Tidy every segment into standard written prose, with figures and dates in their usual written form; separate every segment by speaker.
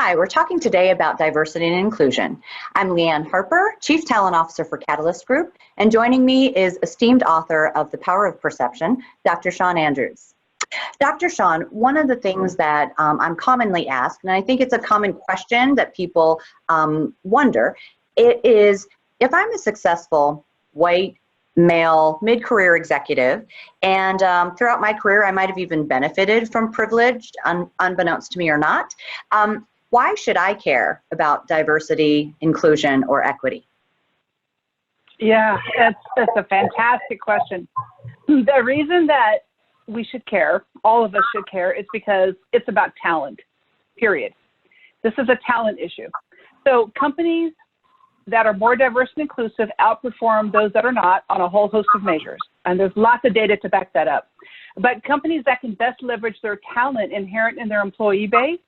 Speaker 1: Hi, we're talking today about diversity and inclusion. I'm LeAnne Harper, Chief Talent Officer for Katalyst Group, and joining me is esteemed author of The Power of Perception, Dr. Shawn Andrews. Dr. Shawn, one of the things that I'm commonly asked, and I think it's a common question that people wonder, it is if I'm a successful white male mid-career executive, and throughout my career I might have even benefited from privilege, unbeknownst to me or not, why should I care about diversity, inclusion, or equity?
Speaker 2: Yeah, that's a fantastic question. The reason that we should care, all of us should care, is because it's about talent, period. This is a talent issue. So companies that are more diverse and inclusive outperform those that are not on a whole host of measures. And there's lots of data to back that up. But companies that can best leverage their talent inherent in their employee base,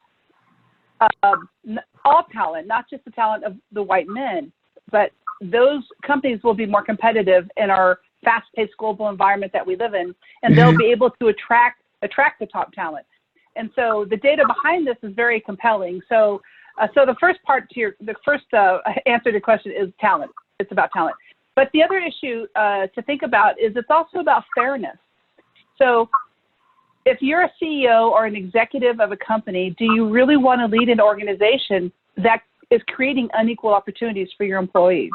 Speaker 2: all talent, not just the talent of the white men, but those companies will be more competitive in our fast-paced global environment that we live in, and they'll be able to attract the top talent. And so the data behind this is very compelling. So the first part to the first answer to your question is talent. It's about talent. But the other issue to think about is it's also about fairness. So if you're a CEO or an executive of a company, do you really want to lead an organization that is creating unequal opportunities for your employees?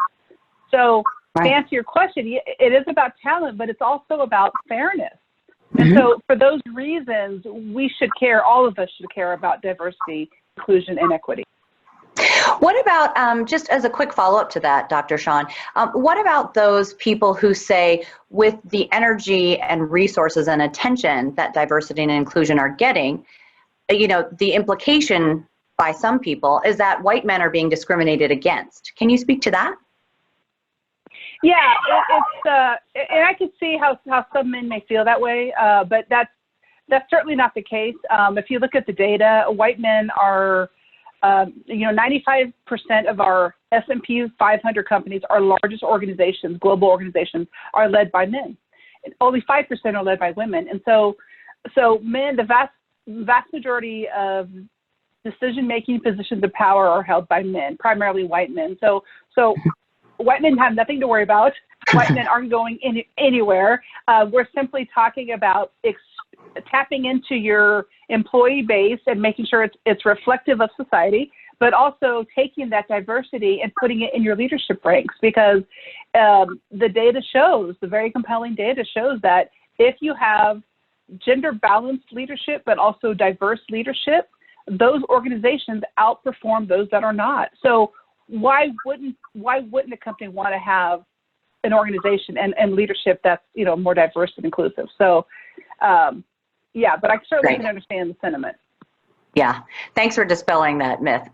Speaker 2: So to answer your question, it is about talent, but it's also about fairness. And so for those reasons, we should care, all of us should care about diversity, inclusion, and equity.
Speaker 1: What about, just as a quick follow-up to that, Dr. Shawn, what about those people who say with the energy and resources and attention that diversity and inclusion are getting, you know, the implication by some people is that white men are being discriminated against. Can you speak to that?
Speaker 2: Yeah, and I can see how some men may feel that way, but that's certainly not the case. If you look at the data, white men are 95% of our S&P 500 companies, our largest organizations, global organizations, are led by men. And only 5% are led by women. And so men, the vast majority of decision-making positions of power are held by men, primarily white men. So white men have nothing to worry about. White men aren't going anywhere. We're simply talking about tapping into your employee base and making sure it's reflective of society, but also taking that diversity and putting it in your leadership ranks, because the data shows, the very compelling data shows that if you have gender balanced leadership, but also diverse leadership, those organizations outperform those that are not. So why wouldn't a company want to have an organization and leadership that's more diverse and inclusive? So yeah, but I certainly can understand the sentiment.
Speaker 1: Yeah, thanks for dispelling that myth.